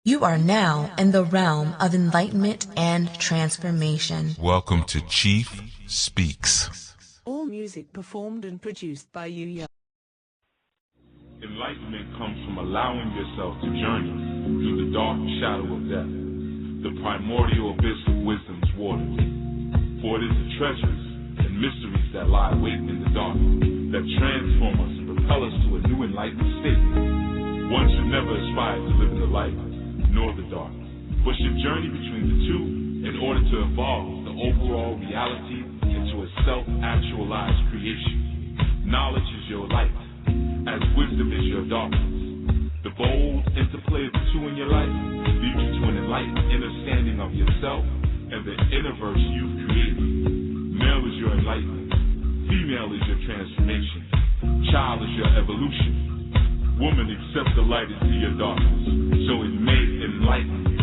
You are now in the realm of enlightenment and transformation. Welcome to Chief Speaks. All music performed and produced by Yuya. Enlightenment comes from allowing yourself to journey through the dark shadow of death, the primordial abyss of wisdom's waters. For it is the treasures and mysteries that lie waiting in the dark that transform us and propel us to a new enlightened state. One should never aspire to live in the light nor the dark, but should journey between the two in order to evolve the overall reality into a self-actualized creation. Knowledge is your light, as wisdom is your darkness. The bold interplay of the two in your life leads you to an enlightened understanding of yourself and the universe you've created. Male is your enlightenment, female is your transformation, child is your evolution. Woman, accept the light into your darkness, so it may enlighten you.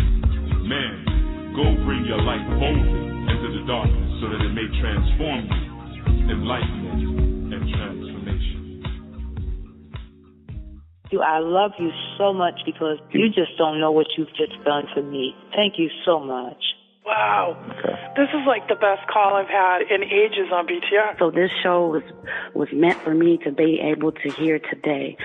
Man, go bring your light boldly into the darkness, so that it may transform you. Enlightenment and transformation. I love you so much because you just don't know what you've just done for me. Thank you so much. Wow. This is like the best call I've had in ages on BTR. So this show was meant for me to be able to hear today,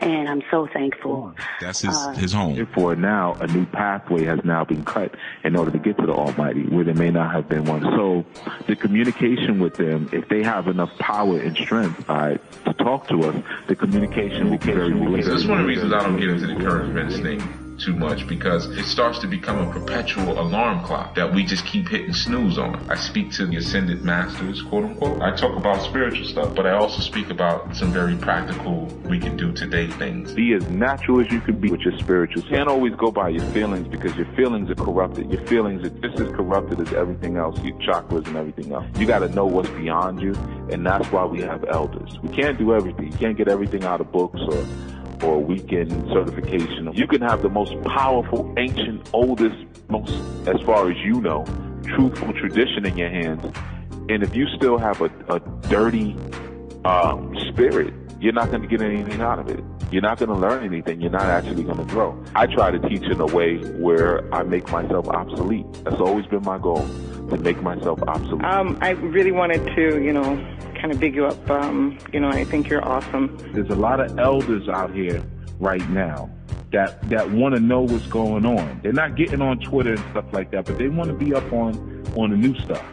and I'm so thankful. That's his home. Therefore, now a new pathway has now been cut in order to get to the Almighty, where there may not have been one. So the communication with them, if they have enough power and strength to talk to us, the communication will be very clear. That's one of the reasons I don't get into the current events thing too much, because it starts to become a perpetual alarm clock that we just keep hitting snooze on. I speak to the ascended masters, quote unquote. I talk about spiritual stuff, but I also speak about some very practical, we can do today things. Be as natural as you can be with your spiritual. You can't always go by your feelings, because your feelings are corrupted. Your feelings are just as corrupted as everything else, your chakras and everything else. You got to know what's beyond you, and that's why we have elders. We can't do everything. You can't get everything out of books or weekend certification. You can have the most powerful, ancient, oldest, most, as far as you know, truthful tradition in your hands. And if you still have a dirty spirit, you're not going to get anything out of it. You're not going to learn anything. You're not actually going to grow. I try to teach in a way where I make myself obsolete. That's always been my goal, to make myself obsolete. I really wanted to, kind of big you up. I think you're awesome. There's a lot of elders out here right now that want to know what's going on. They're not getting on Twitter and stuff like that, but they want to be up on the new stuff.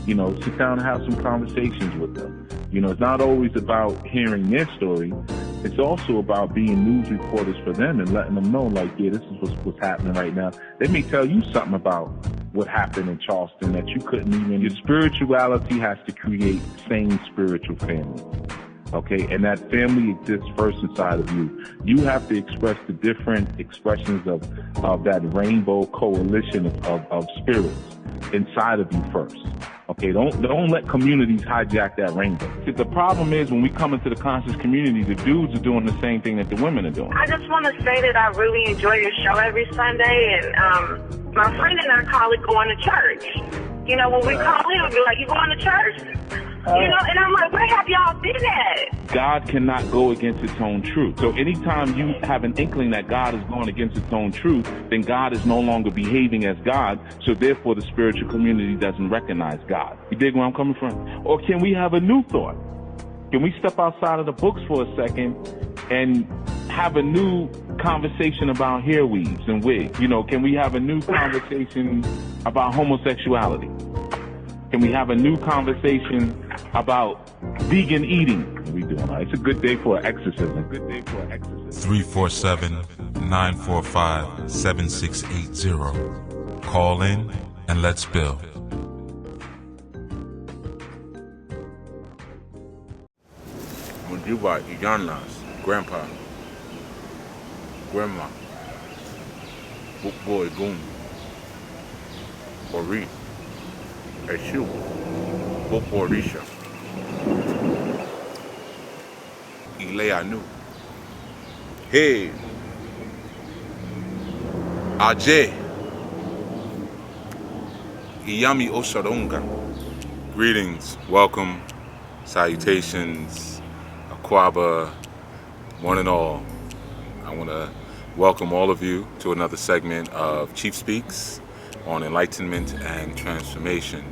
Sit down and have some conversations with them. It's not always about hearing their story. It's also about being news reporters for them and letting them know, like, yeah, this is what's happening right now. They may tell you something about what happened in Charleston that you couldn't even. Your spirituality has to create same spiritual family. Okay, and that family exists first inside of you. You have to express the different expressions of that rainbow coalition of spirits inside of you first. Okay, don't let communities hijack that rainbow. See, the problem is when we come into the conscious community, the dudes are doing the same thing that the women are doing. I just want to say that I really enjoy your show every Sunday, and my friend and I call it going to church. When we call in, we'll be like, you going to church? And I'm like, where have y'all been at? God cannot go against its own truth. So anytime you have an inkling that God is going against its own truth, then God is no longer behaving as God. So therefore the spiritual community doesn't recognize God. You dig where I'm coming from? Or can we have a new thought? Can we step outside of the books for a second and have a new conversation about hair weaves and wigs? Can we have a new conversation about homosexuality? Can we have a new conversation about vegan eating? What are we doing? It's a good day for exorcism. 347-945-7680. Call in and let's build. Mujiba Iyanas, Grandpa, Grandma, Book Boy Goon, Ori, Eshu, Boporisha, Ileanu, Hey, Ajay, Iyami Osaronga. Greetings, welcome, salutations, Aquaba, one and all. I want to welcome all of you to another segment of Chief Speaks on enlightenment and transformation.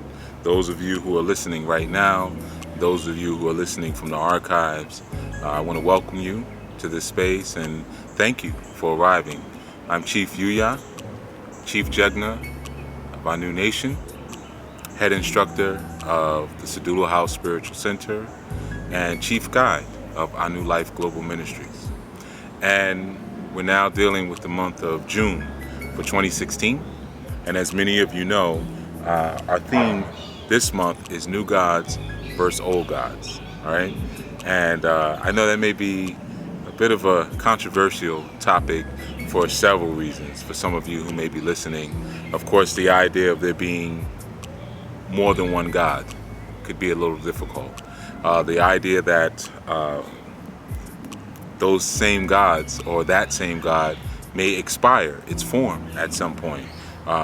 Those of you who are listening right now, those of you who are listening from the archives, I want to welcome you to this space and thank you for arriving. I'm Chief Yuya, Chief Jegna of our new nation, head instructor of the Sadulu House Spiritual Center, and chief guide of our New Life Global Ministries. And we're now dealing with the month of June for 2016. And as many of you know, our theme this month is New Gods versus Old Gods. All right. And I know that may be a bit of a controversial topic for several reasons. For some of you who may be listening, of course, the idea of there being more than one God could be a little difficult. The idea that those same gods or that same God may expire its form at some point,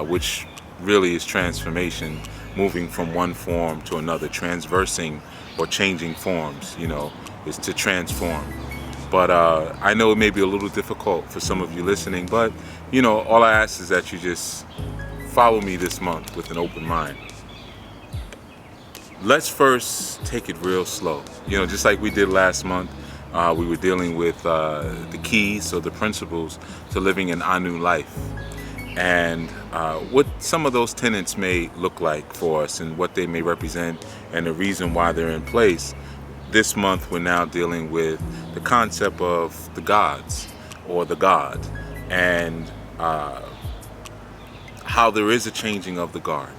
which really is transformation, moving from one form to another, transversing or changing forms, is to transform. But I know it may be a little difficult for some of you listening, but all I ask is that you just follow me this month with an open mind. Let's first take it real slow. Just like we did last month, we were dealing with the keys or the principles to living an new life, and what some of those tenets may look like for us and what they may represent and the reason why they're in place. This month we're now dealing with the concept of the gods or the God, and how there is a changing of the guard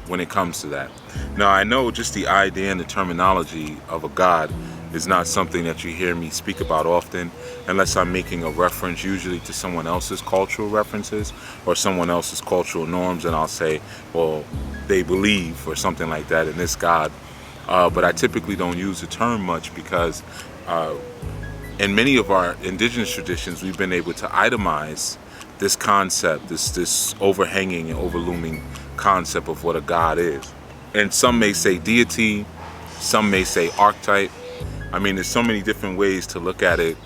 when it comes to that. Now, I know just the idea and the terminology of a God is not something that you hear me speak about often, unless I'm making a reference usually to someone else's cultural references or someone else's cultural norms, and I'll say, well, they believe or something like that in this God. But I typically don't use the term much because in many of our indigenous traditions, we've been able to itemize this concept, this overhanging and overlooming concept of what a God is. And some may say deity, some may say archetype. I mean, there's so many different ways to look at it,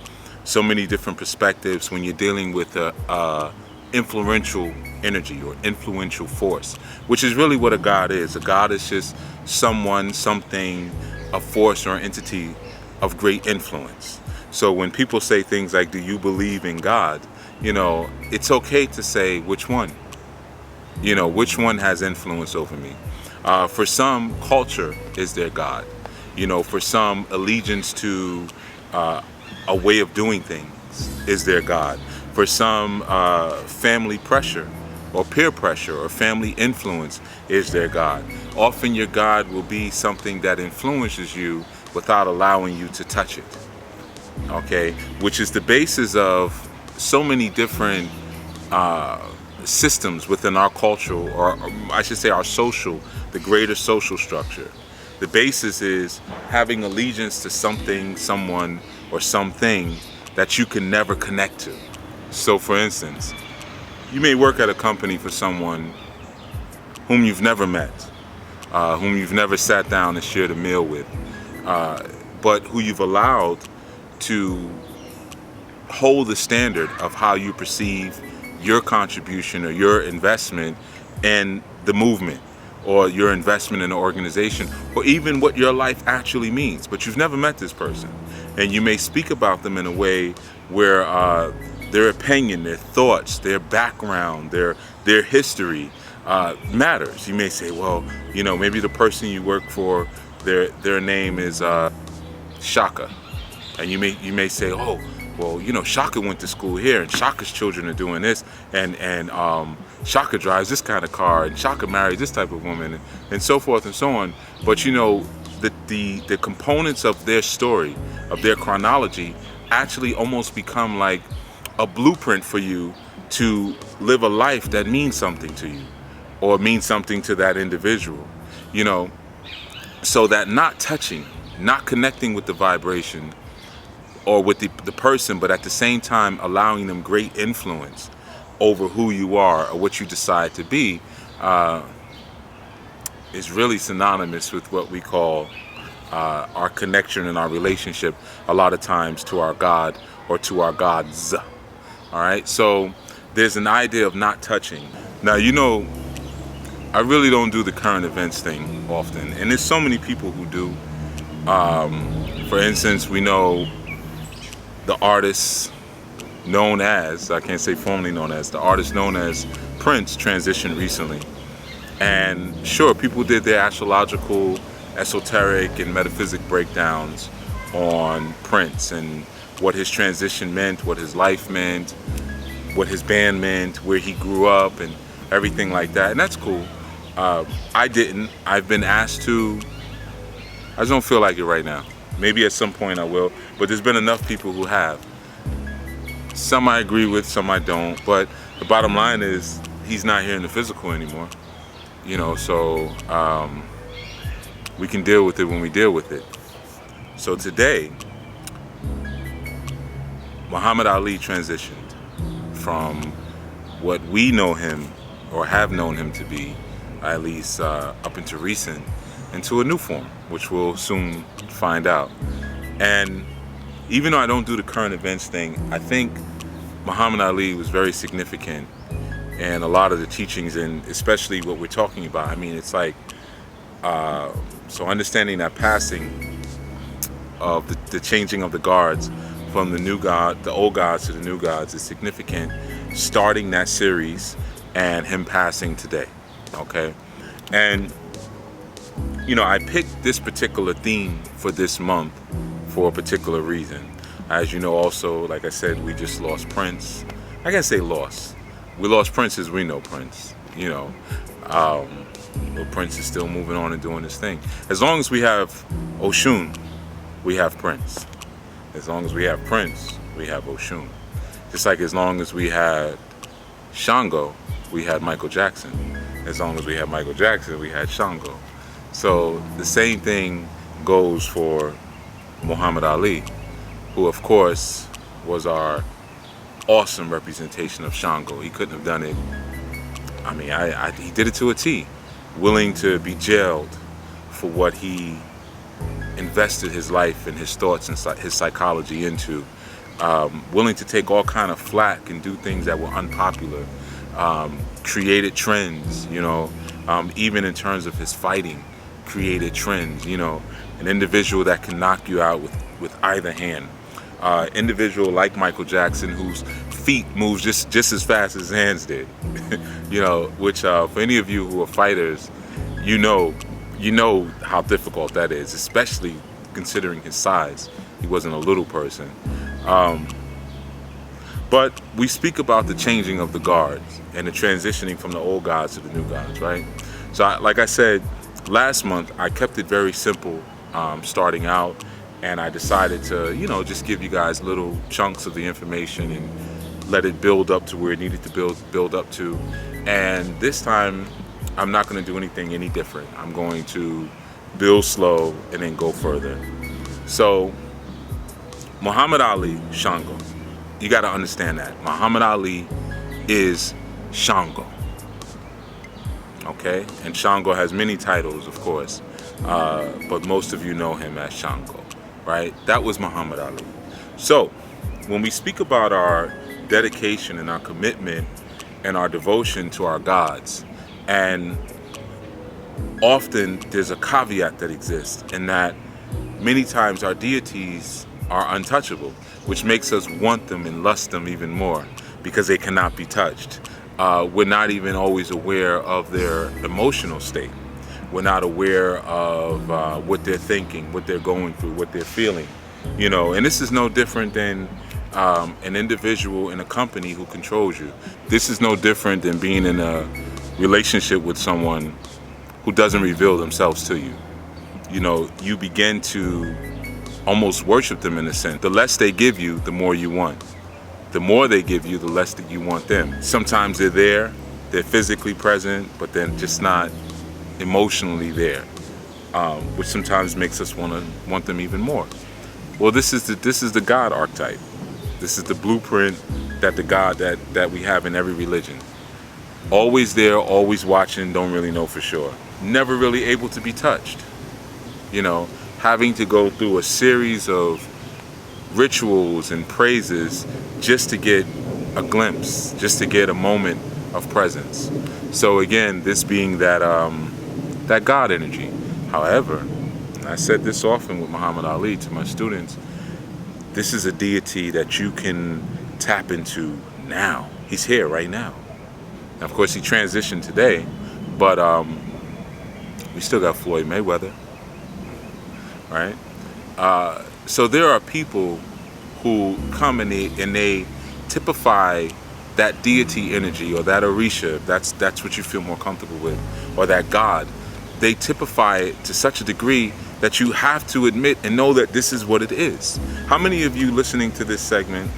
so many different perspectives when you're dealing with a influential energy or influential force, which is really what a God is. A God is just someone, something, a force or an entity of great influence. So when people say things like, do you believe in God? It's okay to say which one. Which one has influence over me? For some, culture is their God. For some, allegiance to a way of doing things is their God. For some, family pressure or peer pressure or family influence is their God. Often your God will be something that influences you without allowing you to touch it. Okay? Which is the basis of so many different systems within our cultural, or I should say our social, the greater social structure. The basis is having allegiance to something, someone, or something that you can never connect to. So for instance, you may work at a company for someone whom you've never met, whom you've never sat down and shared a meal with, but who you've allowed to hold the standard of how you perceive your contribution or your investment in the movement or your investment in the organization, or even what your life actually means. But you've never met this person, and you may speak about them in a way where their opinion, their thoughts, their background, their history matters. You may say, well, maybe the person you work for, their name is Shaka, and you may say, oh, well, Shaka went to school here, and Shaka's children are doing this, and Shaka drives this kind of car, and Shaka married this type of woman, and so forth and so on. But the components of their story, of their chronology, actually almost become like a blueprint for you to live a life that means something to you, or means something to that individual. So that not touching, not connecting with the vibration or with the person, but at the same time allowing them great influence over who you are or what you decide to be, is really synonymous with what we call our connection and our relationship a lot of times to our God or to our gods. All right, so there's an idea of not touching. Now, you know, I really don't do the current events thing often, and there's so many people who do. For instance, we know the artists known as, I can't say formally known as, the artist known as Prince transitioned recently. And sure, people did their astrological, esoteric, and metaphysic breakdowns on Prince and what his transition meant, what his life meant, what his band meant, where he grew up, and everything like that. And that's cool. I didn't. I've been asked to. I just don't feel like it right now. Maybe at some point I will, but there's been enough people who have. Some I agree with, some I don't, but the bottom line is he's not here in the physical anymore. You know, so we can deal with it when we deal with it. So today, Muhammad Ali transitioned from what we know him or have known him to be, at least up into recent, into a new form, which we'll soon find out. And even though I don't do the current events thing, I think Muhammad Ali was very significant in a lot of the teachings, and especially what we're talking about. I mean, it's like, so understanding that passing of the changing of the guards from the new god, the old gods to the new gods is significant, starting that series and him passing today, okay? And, you know, I picked this particular theme for this month for a particular reason. As you know, also, like I said, we just lost Prince. I can't say lost. We lost Prince as we know Prince, you know. But Prince is still moving on and doing his thing. As long as we have Oshun, we have Prince. As long as we have Prince, we have Oshun. Just like as long as we had Shango, we had Michael Jackson. As long as we had Michael Jackson, we had Shango. So the same thing goes for Muhammad Ali, who of course was our awesome representation of Shango. He couldn't have done it. I mean, he did it to a T. Willing to be jailed for what he invested his life and his thoughts and his psychology into. Willing to take all kind of flack and do things that were unpopular. Created trends, you know, even in terms of his fighting, created trends, you know. An individual that can knock you out with either hand. Individual like Michael Jackson, whose feet moves just as fast as his hands did. You know, which for any of you who are fighters, you know how difficult that is, especially considering his size. He wasn't a little person. But we speak about the changing of the guards and the transitioning from the old gods to the new gods, right? So like I said, last month I kept it very simple starting out, and I decided to, you know, just give you guys little chunks of the information and let it build up to where it needed to build up to. And this time I'm not going to do anything any different. I'm going to build slow and then go further. So Muhammad Ali, Shango. You got to understand that Muhammad Ali is Shango, okay? And Shango has many titles, of course, but most of you know him as Shango, right? That was Muhammad Ali. So when we speak about our dedication and our commitment and our devotion to our gods, and often there's a caveat that exists in that many times our deities are untouchable, which makes us want them and lust them even more because they cannot be touched. We're not even always aware of their emotional state. We're not aware of what they're thinking, what they're going through, what they're feeling, you know. And this is no different than an individual in a company who controls you. This is no different than being in a relationship with someone who doesn't reveal themselves to you. You know, you begin to almost worship them in a sense. The less they give you, the more you want. The more they give you, the less that you want them. Sometimes they're there, they're physically present, but they're just not emotionally there, which sometimes makes us want them even more. Well, this is the God archetype. This is the blueprint that the God that we have in every religion. Always there, always watching, don't really know for sure. Never really able to be touched. You know, having to go through a series of rituals and praises just to get a glimpse, just to get a moment of presence. So again, this being that that God energy. However, and I said this often with Muhammad Ali to my students, this is a deity that you can tap into now. He's here right now. And of course, he transitioned today, but we still got Floyd Mayweather, right? So there are people who come and they typify that deity energy, or that Orisha, that's what you feel more comfortable with, or that God. They typify it to such a degree that you have to admit and know that this is what it is. How many of you listening to this segment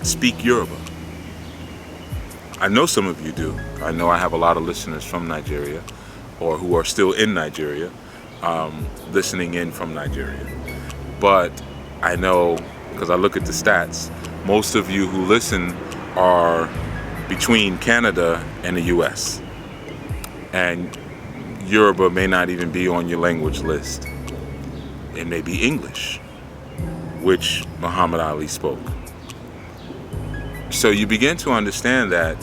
speak Yoruba? I know some of you do. I know I have a lot of listeners from Nigeria, or who are still in Nigeria, listening in from Nigeria. But I know, because I look at the stats, most of you who listen are between Canada and the US. And Yoruba may not even be on your language list. It may be English, which Muhammad Ali spoke. So you begin to understand that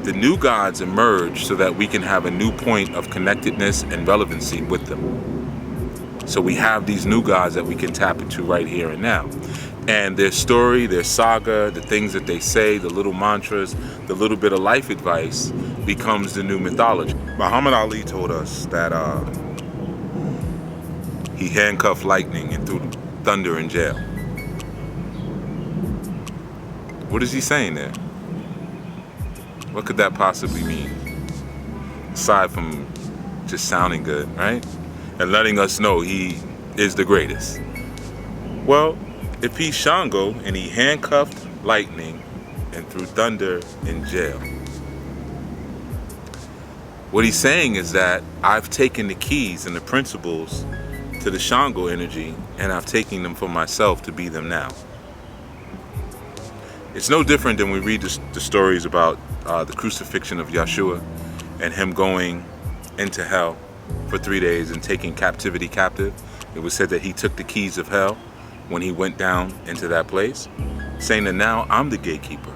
the new gods emerge so that we can have a new point of connectedness and relevancy with them. So we have these new gods that we can tap into right here and now. And their story, their saga, the things that they say, the little mantras, the little bit of life advice becomes the new mythology. Muhammad Ali told us that he handcuffed lightning and threw thunder in jail. What is he saying there? What could that possibly mean? Aside from just sounding good, right? And letting us know he is the greatest. Well, if he's Shango and he handcuffed lightning and threw thunder in jail, what he's saying is that I've taken the keys and the principles to the Shango energy, and I've taken them for myself to be them now. It's no different than we read the stories about the crucifixion of Yeshua and him going into hell for 3 days and taking captivity captive. It was said that he took the keys of hell when he went down into that place, saying that now I'm the gatekeeper.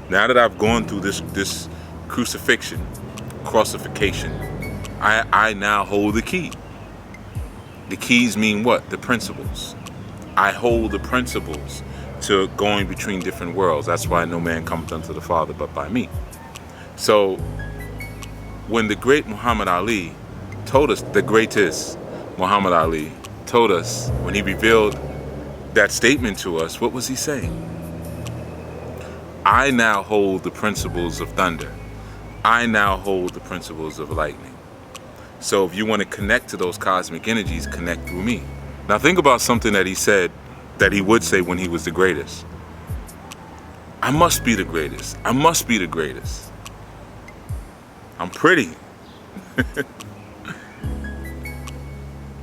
Now that I've gone through this crucifixion, crossification, I now hold the key. The keys mean what? The principles. I hold the principles to going between different worlds. That's why no man cometh unto the Father but by me. So when the great Muhammad Ali told us, the greatest Muhammad Ali told us, when he revealed that statement to us, what was he saying? I now hold the principles of thunder. I now hold the principles of lightning. So if you want to connect to those cosmic energies, connect through me. Now think about something that he said, that he would say when he was the greatest. I must be the greatest. I must be the greatest. I'm pretty.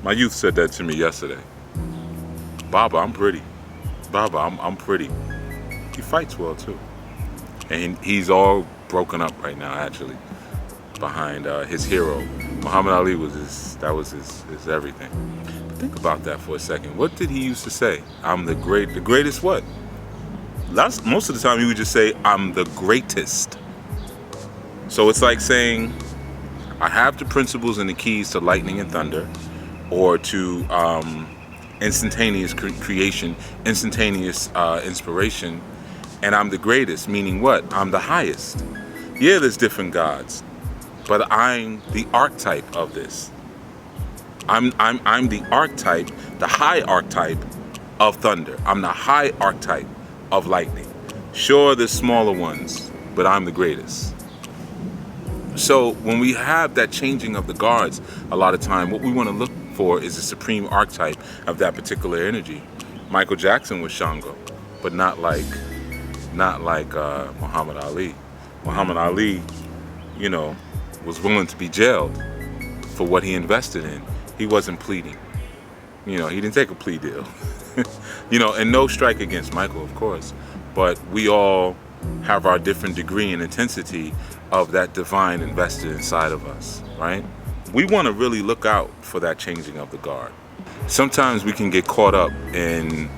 My youth said that to me yesterday. Baba, I'm pretty. Baba, I'm pretty. He fights well too. And he's all broken up right now, actually, behind his hero. Muhammad Ali was his everything. But think about that for a second. What did he used to say? I'm the greatest what? Most of the time he would just say, I'm the greatest. So it's like saying, I have the principles and the keys to lightning and thunder, or to instantaneous creation, instantaneous inspiration, and I'm the greatest, meaning what? I'm the highest. Yeah, there's different gods, but I'm the archetype of this. I'm the archetype, the high archetype of thunder. I'm the high archetype of lightning. Sure, there's smaller ones, but I'm the greatest. So when we have that changing of the guards, a lot of time, what we want to look for is the supreme archetype of that particular energy. Michael Jackson was Shango, but not like Muhammad Ali. Muhammad Ali, was willing to be jailed for what he invested in. He wasn't pleading. He didn't take a plea deal. And no strike against Michael, of course. But we all have our different degree and intensity of that divine invested inside of us, right? We want to really look out for that changing of the guard. Sometimes we can get caught up in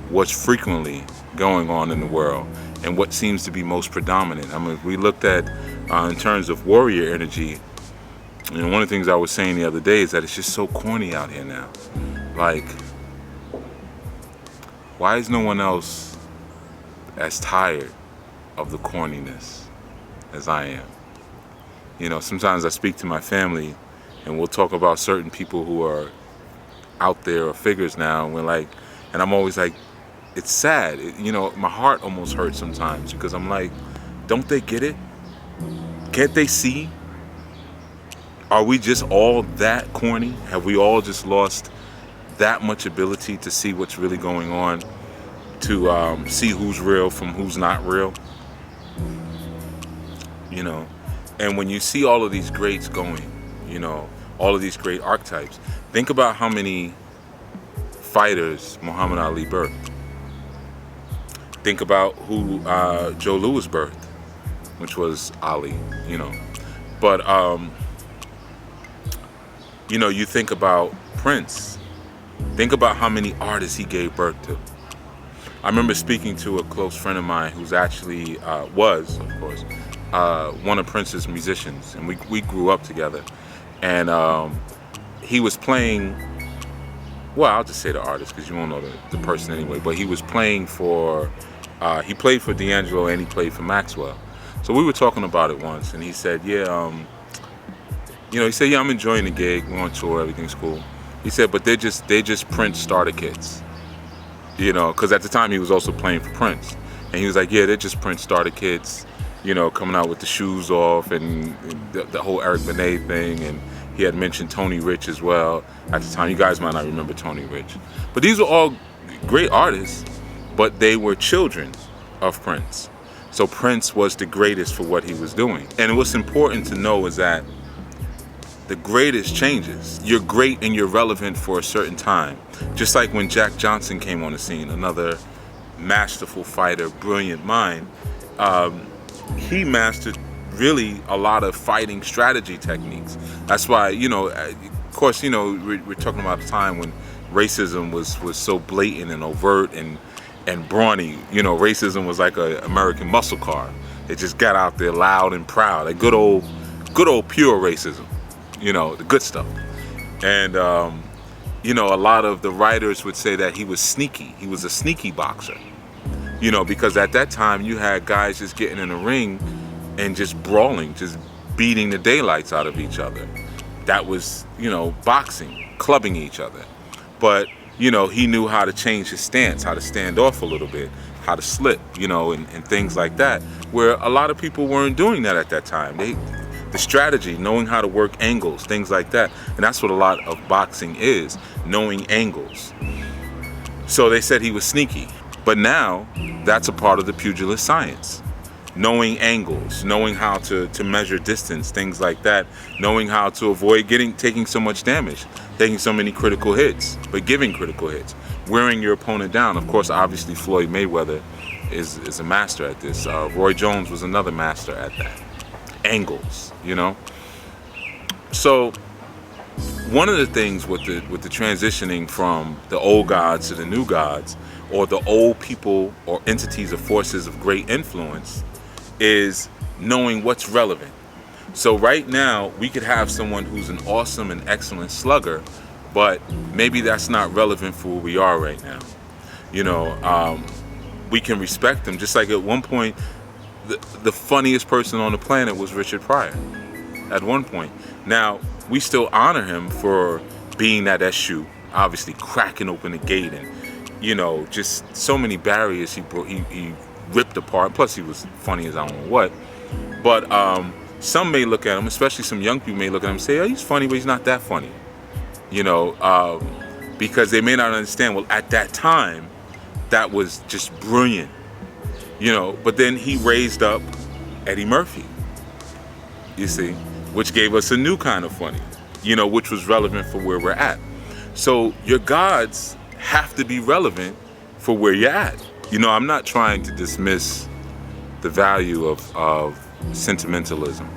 what's frequently going on in the world, and what seems to be most predominant. I mean, if we looked at in terms of warrior energy, you know, one of the things I was saying the other day is that it's just so corny out here now. Like, why is no one else as tired of the corniness as I am? You know, sometimes I speak to my family and we'll talk about certain people who are out there or figures now, and I'm always like, it's sad. You know, my heart almost hurts sometimes because I'm like, don't they get it? Can't they see? Are we just all that corny? Have we all just lost that much ability to see what's really going on, to see who's real from who's not real? You know, and when you see all of these greats going, you know, all of these great archetypes, think about how many fighters Muhammed Ali birthed. Think about who Joe Louis birthed, which was Ali, you know. But, you know, you think about Prince. Think about how many artists he gave birth to. I remember speaking to a close friend of mine who's actually, was, of course, one of Prince's musicians. And we grew up together. And he was playing, well, I'll just say the artist because you won't know the person anyway. But he was playing for, he played for D'Angelo and he played for Maxwell. So we were talking about it once, and he said, yeah, you know, he said, yeah, I'm enjoying the gig. We're on tour, everything's cool. He said, but they just Prince starter kits, you know, because at the time he was also playing for Prince. And he was like, yeah, they're just Prince starter kits, you know, coming out with the shoes off and the whole Eric Benet thing. And he had mentioned Tony Rich as well at the time. You guys might not remember Tony Rich. But these were all great artists, but they were children of Prince. So Prince was the greatest for what he was doing. And what's important to know is that the greatest changes. You're great and you're relevant for a certain time. Just like when Jack Johnson came on the scene, another masterful fighter, brilliant mind, he mastered really a lot of fighting strategy techniques. That's why, you know, of course, you know, we're talking about a time when racism was so blatant and overt and brawny. You know, racism was like an American muscle car. It just got out there loud and proud, like good old pure racism, you know, the good stuff. And you know, a lot of the writers would say that he was sneaky. He was a sneaky boxer, you know, because at that time you had guys just getting in the ring and just brawling, just beating the daylights out of each other. That was, you know, boxing, clubbing each other. But you know, he knew how to change his stance, how to stand off a little bit, how to slip, you know, and things like that, where a lot of people weren't doing that at that time. The strategy, knowing how to work angles, things like that. And that's what a lot of boxing is, knowing angles. So they said he was sneaky. But now, that's a part of the pugilist science. Knowing angles, knowing how to measure distance, things like that, knowing how to avoid taking so much damage, taking so many critical hits, but giving critical hits, wearing your opponent down. Of course, obviously Floyd Mayweather is a master at this. Roy Jones was another master at that. Angles, you know. So one of the things with the transitioning from the old gods to the new gods, or the old people or entities or forces of great influence, is knowing what's relevant. So right now we could have someone who's an awesome and excellent slugger, but maybe that's not relevant for where we are right now. You know, we can respect them. Just like at one point, the funniest person on the planet was Richard Pryor. At one point. Now, we still honor him for being that eschew, obviously cracking open the gate and, you know, just so many barriers he ripped apart. Plus, he was funny as I don't know what. But some may look at him, especially some young people may look at him and say, oh, he's funny, but he's not that funny. You know, because they may not understand, well, at that time, that was just brilliant. You know, but then he raised up Eddie Murphy, you see, which gave us a new kind of funny, you know, which was relevant for where we're at. So your gods have to be relevant for where you're at. You know, I'm not trying to dismiss the value of sentimentalism.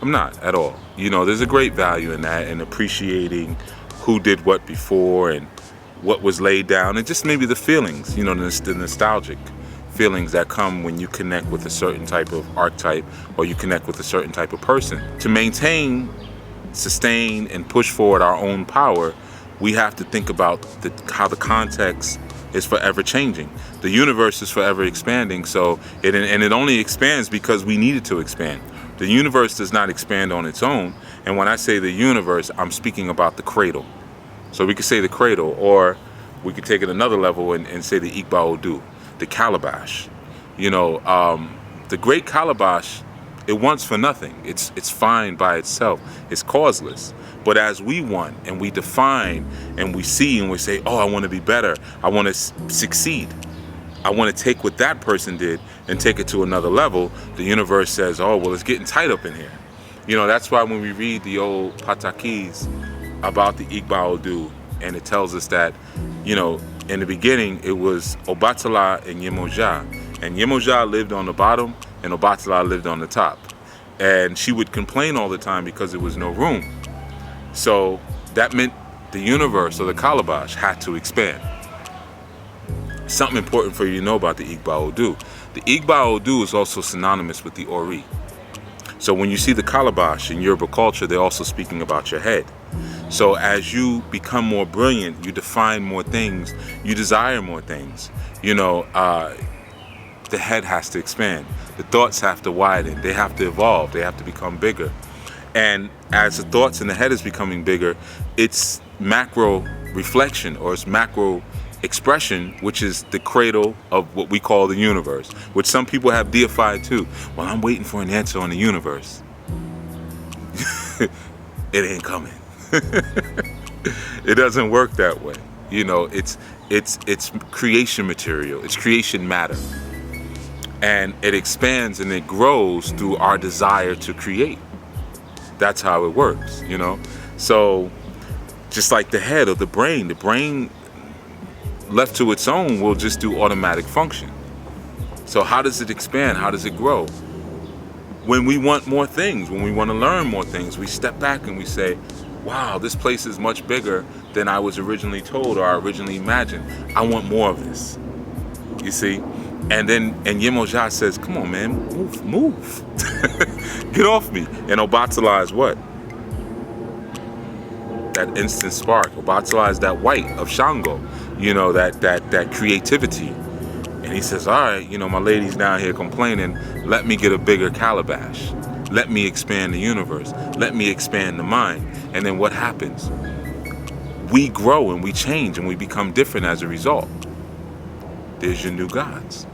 I'm not at all. You know, there's a great value in that, and appreciating who did what before and what was laid down, and just maybe the feelings, you know, the nostalgic feelings that come when you connect with a certain type of archetype or you connect with a certain type of person. To maintain, sustain, and push forward our own power, we have to think about how the context is forever changing. The universe is forever expanding, so it only expands because we need it to expand. The universe does not expand on its own, and when I say the universe, I'm speaking about the cradle. So we could say the cradle, or we could take it another level and say the Igba Odu, the calabash. You know, the great calabash, it wants for nothing. It's fine by itself. It's causeless. But as we want and we define and we see and we say, oh, I want to be better. I want to succeed. I want to take what that person did and take it to another level. The universe says, oh, well, it's getting tight up in here. You know, that's why when we read the old patakis about the Igba Odu, and it tells us that, you know, in the beginning, it was Obatala and Yemoja. And Yemoja lived on the bottom and Obatala lived on the top. And she would complain all the time because there was no room. So that meant the universe, or the calabash, had to expand. Something important for you to know about the Igba Odu. The Igba Odu is also synonymous with the Ori. So when you see the calabash in Yoruba culture, they're also speaking about your head. So as you become more brilliant, you define more things, you desire more things. You know, the head has to expand. The thoughts have to widen. They have to evolve. They have to become bigger. And as the thoughts in the head is becoming bigger, it's macro reflection, or it's macro expression, which is the cradle of what we call the universe, which some people have deified too. Well, I'm waiting for an answer on the universe. It ain't coming. It doesn't work that way. You know, it's creation material. It's creation matter. And it expands and it grows through our desire to create. That's how it works, you know? So just like the head or the brain left to its own will just do automatic function. So how does it expand? How does it grow? When we want more things, when we want to learn more things, we step back and we say, wow, this place is much bigger than I was originally told or I originally imagined. I want more of this. You see? And Yemoja says, come on, man, move. Get off me. And Obatala is what? That instant spark. Obatala is that white of Shango, you know, that creativity. And he says, all right, you know, my lady's down here complaining, let me get a bigger calabash. Let me expand the universe. Let me expand the mind. And then what happens? We grow and we change and we become different as a result. There's your new gods.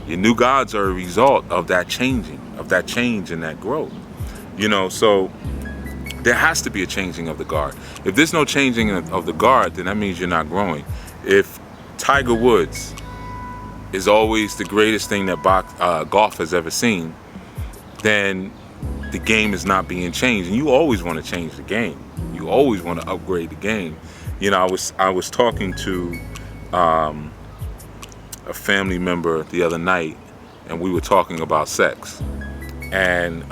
Your new gods are a result of that changing, of that change and that growth. You know, so there has to be a changing of the guard. If there's no changing of the guard, then that means you're not growing. If Tiger Woods is always the greatest thing that golf has ever seen, then the game is not being changed. And you always want to change the game. You always want to upgrade the game. You know, I was talking to a family member the other night, and we were talking about sex. And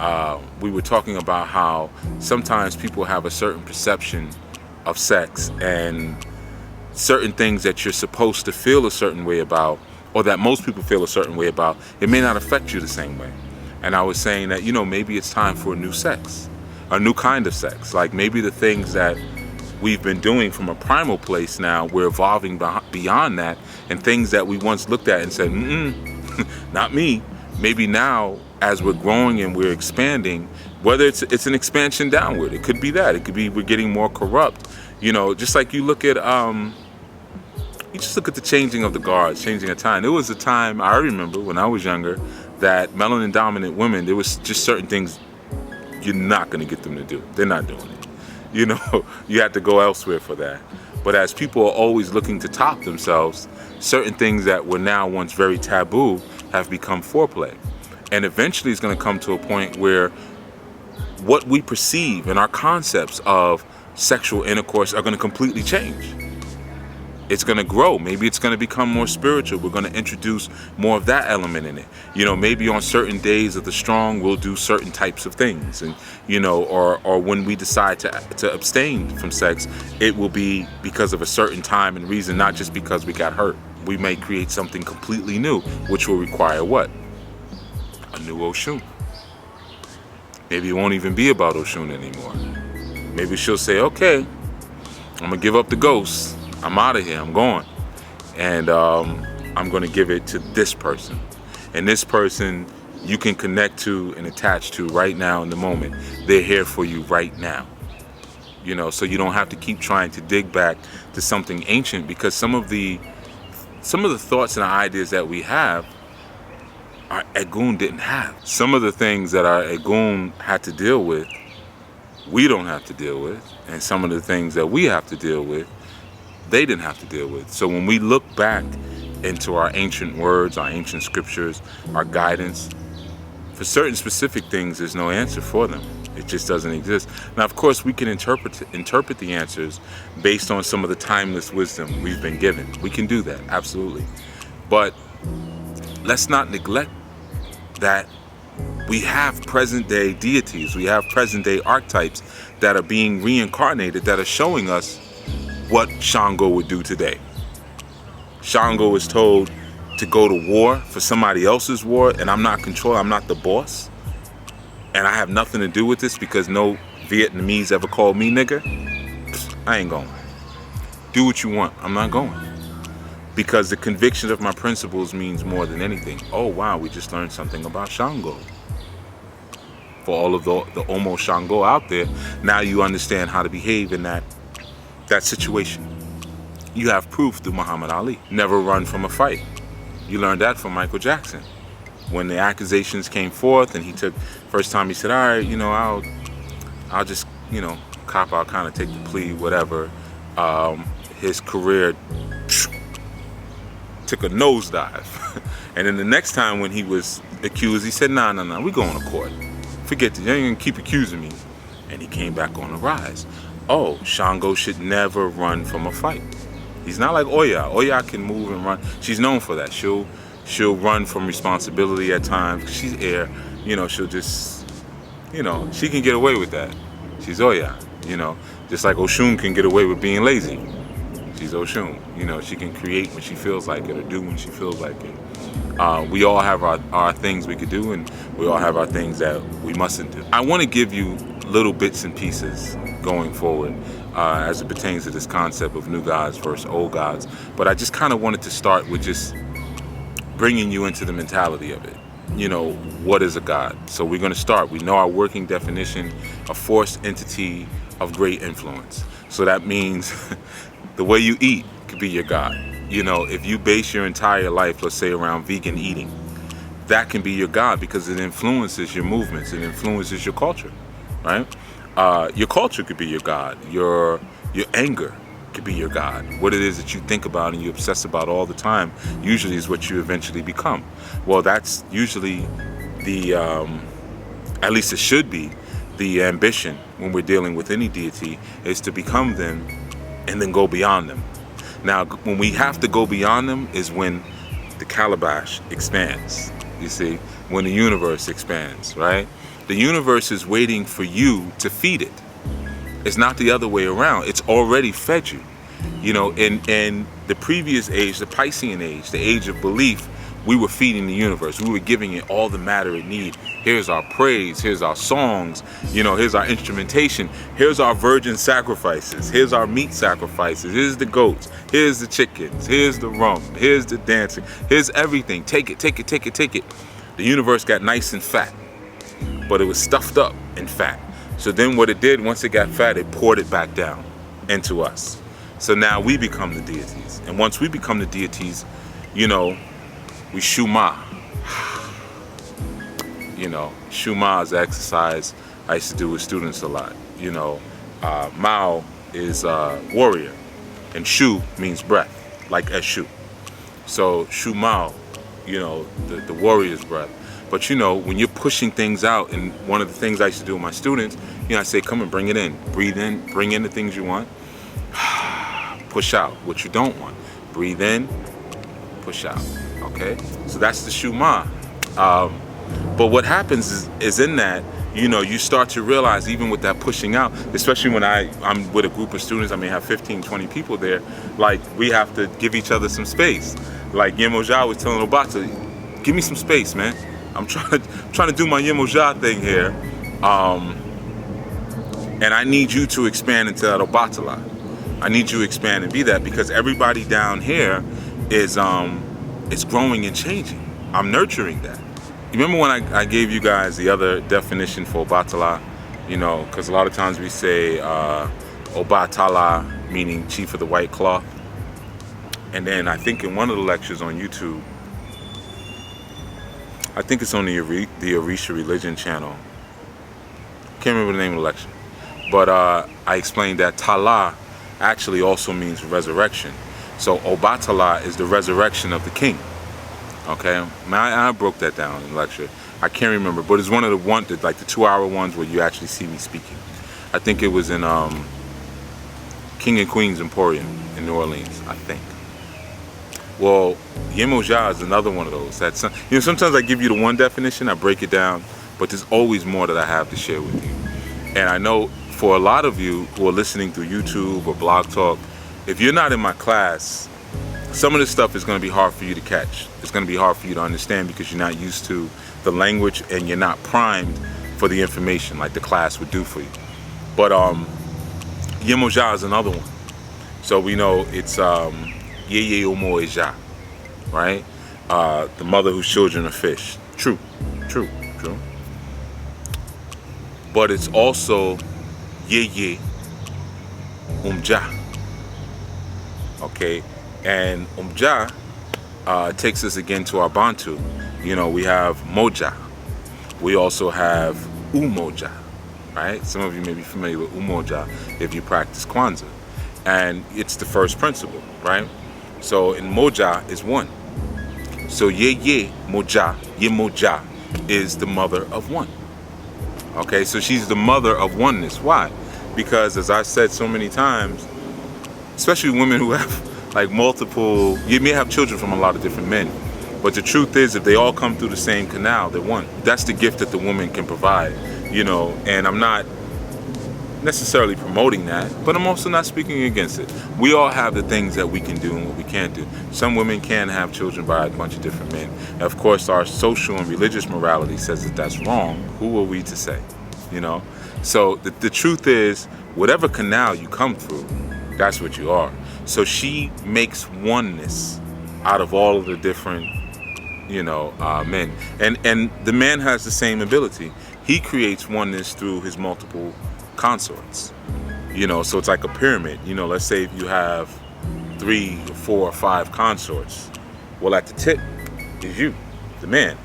we were talking about how sometimes people have a certain perception of sex and certain things that you're supposed to feel a certain way about, or that most people feel a certain way about, it may not affect you the same way. And I was saying that, you know, maybe it's time for a new sex, a new kind of sex. Like maybe the things that we've been doing from a primal place now, we're evolving beyond that, and things that we once looked at and said, not me. Maybe now, as we're growing and we're expanding, whether it's an expansion downward, it could be that. It could be we're getting more corrupt. You know, just like you look at, you just look at the changing of the guards, changing of time. There was a time, I remember when I was younger, that melanin dominant women, there was just certain things you're not going to get them to do. They're not doing it. You know, you have to go elsewhere for that. But as people are always looking to top themselves, certain things that were now once very taboo have become foreplay. And eventually it's going to come to a point where what we perceive and our concepts of sexual intercourse are going to completely change. It's going to grow. Maybe it's going to become more spiritual. We're going to introduce more of that element in it. You know, maybe on certain days of the strong, we'll do certain types of things. And, you know, or when we decide to abstain from sex, it will be because of a certain time and reason, not just because we got hurt. we may create something completely new, which will require what? A new Oshun. Maybe it won't even be about Oshun anymore. Maybe she'll say, okay, I'm gonna give up the ghosts. I'm out of here, I'm going. And I'm gonna give it to this person. And this person you can connect to and attach to right now in the moment. They're here for you right now. You know, so you don't have to keep trying to dig back to something ancient, because some of the thoughts and ideas that we have, our Egun didn't have. Some of the things that our Egun had to deal with, we don't have to deal with. And some of the things that we have to deal with, they didn't have to deal with. So when we look back into our ancient words, our ancient scriptures, our guidance, for certain specific things, there's no answer for them. It just doesn't exist. Now, of course, we can interpret the answers based on some of the timeless wisdom we've been given. We can do that, absolutely. But let's not neglect that we have present-day deities, we have present-day archetypes that are being reincarnated, that are showing us what Shango would do today. Shango is told to go to war for somebody else's war, and I'm not controlling, I'm not the boss. And I have nothing to do with this because no Vietnamese ever called me nigger. I ain't going. Do what you want, I'm not going. Because the conviction of my principles means more than anything. Oh wow, we just learned something about Shango. For all of the almost Shango out there, now you understand how to behave in that situation. You have proof through Muhammed Ali. Never run from a fight. You learned that from Michael Jackson. When the accusations came forth and he took, first time he said, all right, you know, I'll just, you know, cop out, kind of take the plea, whatever. His career took a nosedive. And then the next time when he was accused, he said, nah, we going to court. Forget this, you ain't gonna keep accusing me. And he came back on the rise. Oh, Shango should never run from a fight. He's not like Oya. Oya can move and run. She's known for that. She'll run from responsibility at times. She's air, you know, she'll just, you know, she can get away with that. She's Oya, you know, just like Oshun can get away with being lazy. She's Oshun, you know, she can create when she feels like it or do when she feels like it. We all have our things we could do, and we all have our things that we mustn't do. I want to give you little bits and pieces going forward as it pertains to this concept of new gods versus old gods. But I just kind of wanted to start with just bringing you into the mentality of it. You know, what is a god? So we're going to start. We know our working definition, a forced entity of great influence. So that means the way you eat could be your god. You know, if you base your entire life, let's say, around vegan eating, that can be your god because it influences your movements, it influences your culture, right? Your culture could be your god. Your anger could be your god. What it is that you think about and you obsess about all the time usually is what you eventually become. Well, that's usually the, at least it should be, the ambition when we're dealing with any deity, is to become them and then go beyond them. Now, when we have to go beyond them is when the calabash expands, you see, when the universe expands, right? The universe is waiting for you to feed it. It's not the other way around. It's already fed you. You know, in the previous age, the Piscean age, the age of belief, we were feeding the universe. We were giving it all the matter it needs. Here's our praise, here's our songs, you know, here's our instrumentation, here's our virgin sacrifices, here's our meat sacrifices, here's the goats, here's the chickens, here's the rum, here's the dancing, here's everything. Take it, take it, take it, take it. The universe got nice and fat, but it was stuffed up in fat. So then what it did, once it got fat, it poured it back down into us. So now we become the deities. And once we become the deities, you know, we shuma. You know, shuma is an exercise I used to do with students a lot. You know, Mao is warrior, and shu means breath, like eshu. So shuma, you know, the warrior's breath. But you know, when you're pushing things out, and one of the things I used to do with my students, you know, I say, come and bring it in. Breathe in, bring in the things you want. Push out what you don't want. Breathe in, push out, okay? So that's the shuma. But what happens is in that, you start to realize, even with that pushing out, especially when I'm with a group of students, I may have 15, 20 people there, like we have to give each other some space. Like Yemoja was telling Obata, give me some space, man. I'm trying to do my Yemoja thing here. And I need you to expand into that Obatala. I need you to expand and be that, because everybody down here is growing and changing. I'm nurturing that. You remember when I gave you guys the other definition for Obatala? Because a lot of times we say Obatala, meaning chief of the white cloth. And then I think in one of the lectures on YouTube, I think it's on the Orisha Religion channel. Can't remember the name of the lecture. But I explained that Tala actually also means resurrection. So Obatala is the resurrection of the king. Okay, I broke that down in the lecture. I can't remember, but it's one of the 2-hour ones where you actually see me speaking. I think it was in King and Queen's Emporium in New Orleans, I think. Well, Yemoja is another one of those. That's, sometimes I give you the one definition, I break it down, but there's always more that I have to share with you. And I know for a lot of you who are listening through YouTube or Blog Talk, if you're not in my class, some of this stuff is going to be hard for you to catch. It's going to be hard for you to understand because you're not used to the language and you're not primed for the information like the class would do for you. But Yemoja is another one. So we know it's Yeye Omo Eja, right? The mother whose children are fish. True. But it's also Yeye Umja. Okay? And Umja takes us again to our Bantu. We have Moja. We also have Umoja, right? Some of you may be familiar with Umoja if you practice Kwanzaa. And it's the first principle, right? So in Moja is one. So Ye Moja, Yemoja is the mother of one. Okay, so she's the mother of oneness. Why? Because as I've said so many times, especially women who have like multiple, you may have children from a lot of different men, but the truth is if they all come through the same canal, they're one. That's the gift that the woman can provide, and I'm not necessarily promoting that, but I'm also not speaking against it. We all have the things that we can do and what we can't do. Some women can have children by a bunch of different men. And of course, our social and religious morality says that that's wrong. Who are we to say? So the truth is, whatever canal you come through, that's what you are. So she makes oneness out of all of the different, men. And the man has the same ability. He creates oneness through his multiple consorts. So it's like a pyramid. Let's say if you have 3 or 4 or 5 consorts. Well, at the tip is you, the man.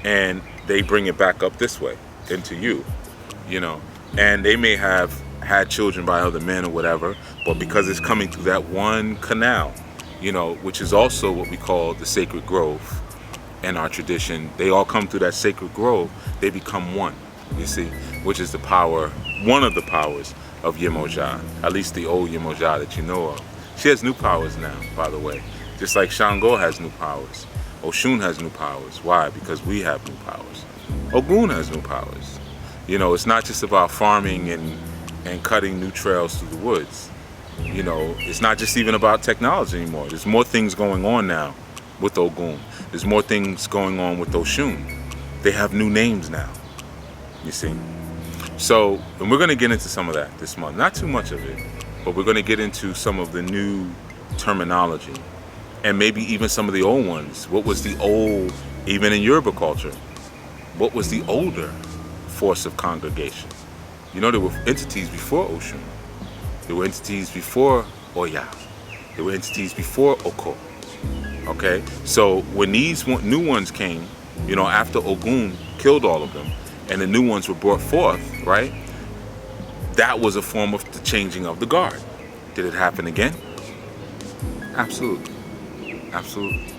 And they bring it back up this way into you, And they may have had children by other men or whatever, but because it's coming through that one canal, which is also what we call the sacred grove in our tradition, they all come through that sacred grove, they become one, you see, which is the power, one of the powers of Yemoja, at least the old Yemoja that you know of. She has new powers now, by the way, just like Shango has new powers. Oshun has new powers. Why? Because we have new powers. Ogun has new powers. It's not just about farming and cutting new trails through the woods. It's not just even about technology anymore. There's more things going on now with Ogun. There's more things going on with Oshun. They have new names now, you see. So, and we're going to get into some of that this month. Not too much of it, but we're going to get into some of the new terminology and maybe even some of the old ones. What was the old, even in Yoruba culture, what was the older force of congregation? There were entities before Oshun. There were entities before Oya. There were entities before Oko. Okay? So when these new ones came, after Ogun killed all of them, and the new ones were brought forth, right? That was a form of the changing of the guard. Did it happen again? Absolutely. Absolutely.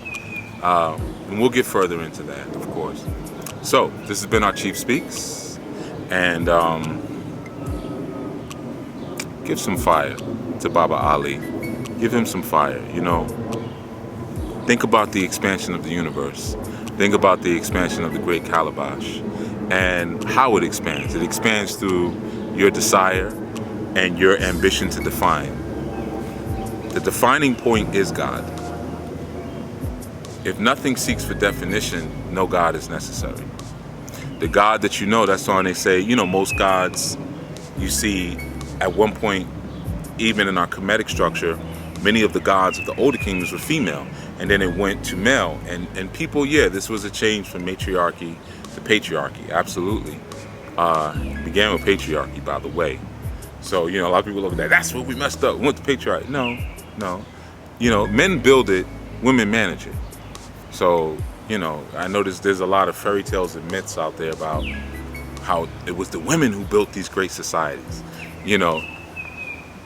And we'll get further into that, of course. So, this has been our Chief Speaks. And give some fire to Baba Ali. Give him some fire, Think about the expansion of the universe. Think about the expansion of the Great Calabash. and how it expands. It expands through your desire and your ambition to define. The defining point is God. If nothing seeks for definition, no God is necessary. The God that you know, that's why they say, you know, most gods you see at one point, even in our Kemetic structure, many of the gods of the older kingdoms were female, and then it went to male. And people, yeah, this was a change from matriarchy to patriarchy, absolutely. It began with patriarchy, by the way. So, you know, a lot of people look at that, that's what we messed up, we went to patriarchy. No. You know, men build it, women manage it. So, you know, I noticed there's a lot of fairy tales and myths out there about how it was the women who built these great societies. You know,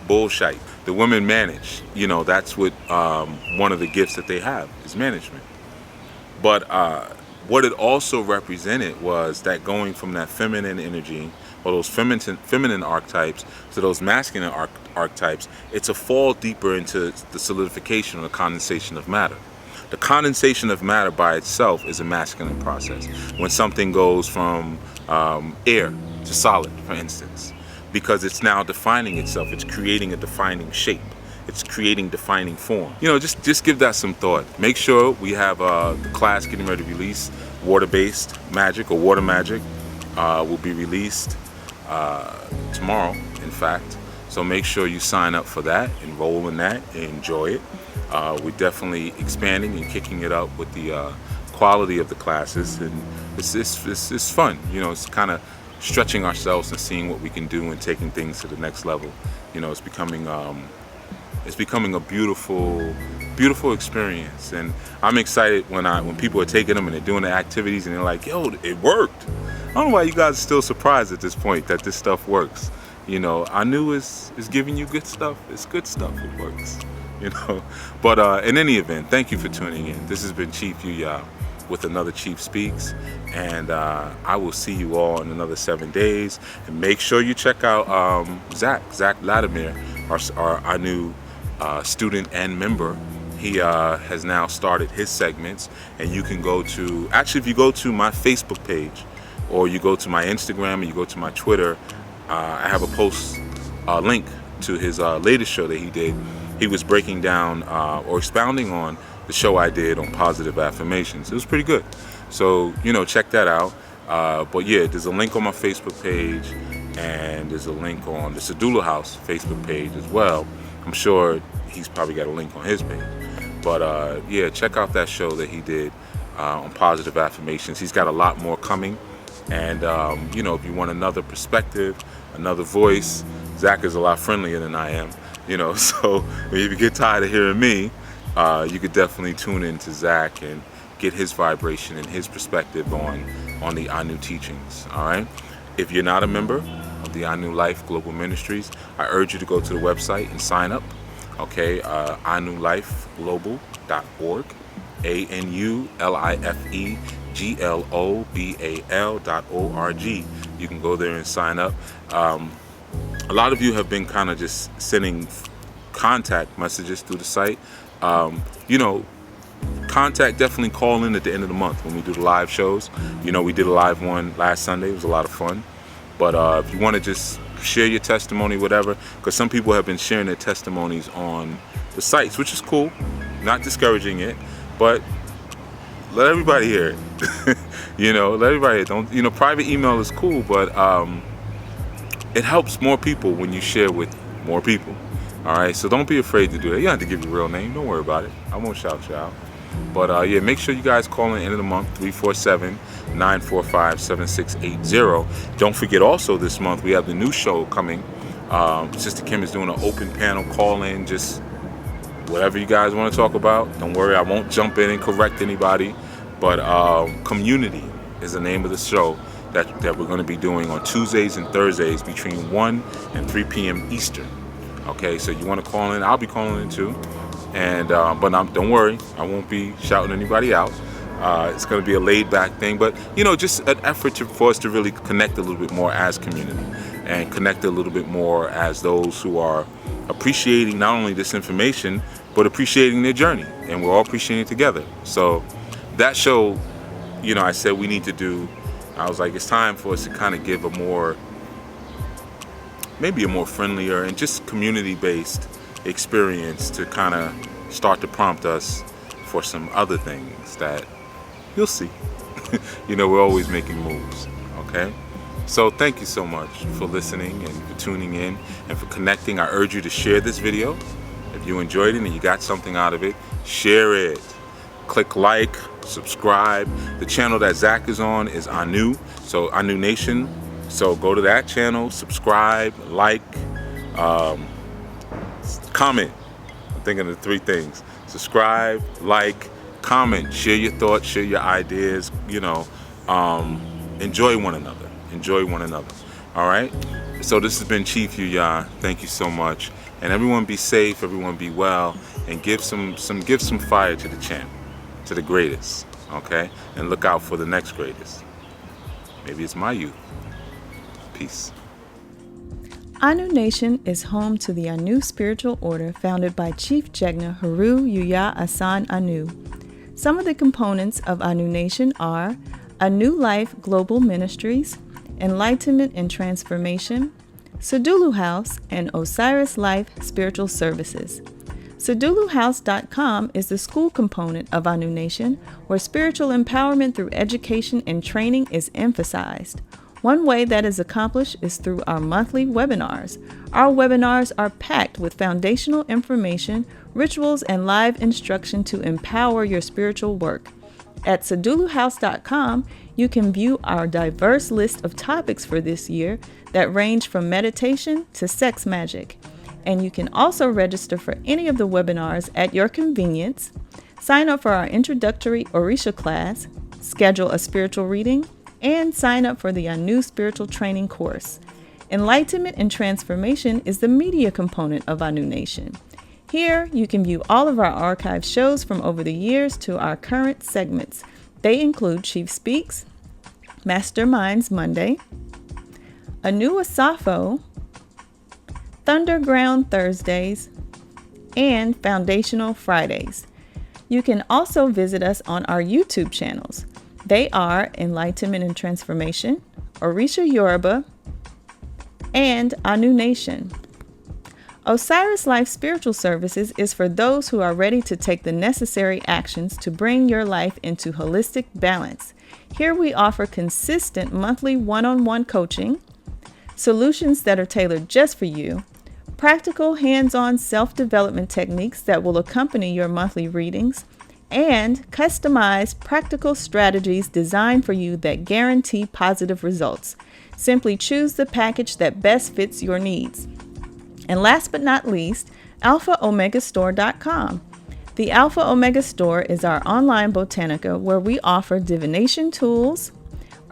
bullshit. The women manage. You know, that's what one of the gifts that they have is management. But what it also represented was that going from that feminine energy, or those feminine archetypes, to those masculine archetypes, it's a fall deeper into the solidification or the condensation of matter. The condensation of matter by itself is a masculine process. When something goes from air to solid, for instance, because it's now defining itself, it's creating a defining shape, it's creating defining form. You know, just give that some thought. Make sure we have the class getting ready to release, water-based magic or water magic will be released tomorrow, in fact. So make sure you sign up for that, enroll in that, and enjoy it. We're definitely expanding and kicking it up with the quality of the classes, and it's fun. You know, it's kind of stretching ourselves and seeing what we can do and taking things to the next level. You know, it's becoming a beautiful experience, and I'm excited when people are taking them and they're doing the activities and they're like, yo, it worked. I don't know why you guys are still surprised at this point that this stuff works. You know, Anu is giving you good stuff. It's good stuff. It works. You know, but in any event, thank you for tuning in. This has been Chief Yuya with another Chief Speaks, and I will see you all in another 7 days. And make sure you check out Zach Latimer, our new student and member. He has now started his segments, and you can go to, actually, if you go to my Facebook page, or you go to my Instagram, and you go to my Twitter, I have a post link to his latest show that he did. He was breaking down or expounding on the show I did on positive affirmations. It was pretty good. So, you know, check that out. But yeah, there's a link on my Facebook page, and there's a link on the Sadulu House Facebook page as well. I'm sure he's probably got a link on his page. But yeah, check out that show that he did on positive affirmations. He's got a lot more coming. And, you know, if you want another perspective, another voice, Zach is a lot friendlier than I am. You know, so if you get tired of hearing me, you could definitely tune in to Zach and get his vibration and his perspective on the Anu teachings. All right. If you're not a member of the Anu Life Global Ministries, I urge you to go to the website and sign up. Okay, anulifeglobal.org, ANULIFEGLOBAL.org. You can go there and sign up. A lot of you have been kind of just sending contact messages through the site. You know, definitely call in at the end of the month when we do the live shows. You know, we did a live one last Sunday. It was a lot of fun. But if you want to just share your testimony, whatever, because some people have been sharing their testimonies on the sites, which is cool. Not discouraging it, but let everybody hear it. You know, let everybody hear it. Don't, you know, private email is cool, but it helps more people when you share with more people. All right, so don't be afraid to do that. You don't have to give your real name. Don't worry about it. I won't shout you out. But yeah, make sure you guys call in the end of the month, 347-945-7680. Don't forget also this month we have the new show coming. Sister Kim is doing an open panel call in, just whatever you guys want to talk about. Don't worry, I won't jump in and correct anybody. But Community is the name of the show that we're going to be doing on Tuesdays and Thursdays between 1 and 3 p.m. Eastern. Okay, so you want to call in, I'll be calling in too. And but don't worry, I won't be shouting anybody out. It's going to be a laid-back thing, but you know, just an effort for us to really connect a little bit more as community, and connect a little bit more as those who are appreciating not only this information, but appreciating their journey, and we're all appreciating it together. So that show, you know, I said we need to do I was like, it's time for us to kind of give maybe a more friendlier and just community-based experience to kind of start to prompt us for some other things that you'll see. We're always making moves, okay? So thank you so much for listening and for tuning in and for connecting. I urge you to share this video. If you enjoyed it and you got something out of it, share it. Click like, subscribe. The channel that Zach is on is Anu, so Anu Nation. So go to that channel, subscribe, like, comment. I'm thinking of 3 things. Subscribe, like, comment, share your thoughts, share your ideas, enjoy one another. Enjoy one another. All right? So this has been Chief Yuya. Thank you so much. And everyone be safe, everyone be well, and give some fire to the champ, to the greatest. Okay? And look out for the next greatest. Maybe it's my youth. Peace. Anu Nation is home to the Anu spiritual order founded by Chief Jegna Haru Yuya Asan Anu. Some of the components of Anu Nation are Anu Life Global Ministries, Enlightenment and Transformation, Sadulu House, and Osiris Life Spiritual Services. SaduluHouse.com is the school component of Anu Nation, where spiritual empowerment through education and training is emphasized. One way that is accomplished is through our monthly webinars. Our webinars are packed with foundational information, rituals, and live instruction to empower your spiritual work. At SaduluHouse.com, you can view our diverse list of topics for this year that range from meditation to sex magic. And you can also register for any of the webinars at your convenience, sign up for our introductory Orisha class, schedule a spiritual reading, and sign up for the Anu Spiritual Training course. Enlightenment and Transformation is the media component of Anu Nation. Here, you can view all of our archive shows from over the years to our current segments. They include Chief Speaks, Masterminds Monday, Anu Asafo, Thunderground Thursdays, and Foundational Fridays. You can also visit us on our YouTube channels. They are Enlightenment and Transformation, Orisha Yoruba, and Anu Nation. Osiris Life Spiritual Services is for those who are ready to take the necessary actions to bring your life into holistic balance. Here we offer consistent monthly one-on-one coaching, solutions that are tailored just for you, practical hands-on self-development techniques that will accompany your monthly readings, and customized practical strategies designed for you that guarantee positive results. Simply choose the package that best fits your needs. And last but not least, AlphaOmegaStore.com. The Alpha Omega Store is our online botanica where we offer divination tools,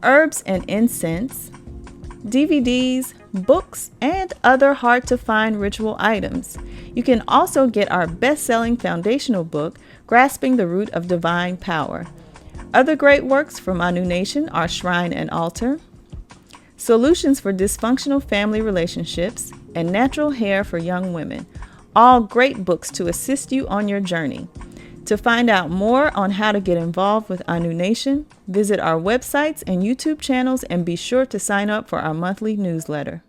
herbs and incense, DVDs, books, and other hard-to-find ritual items. You can also get our best-selling foundational book, Grasping the Root of Divine Power. Other great works from Anu Nation are Shrine and Altar, Solutions for Dysfunctional Family Relationships, and Natural Hair for Young Women. All great books to assist you on your journey. To find out more on how to get involved with Anu Nation, visit our websites and YouTube channels and be sure to sign up for our monthly newsletter.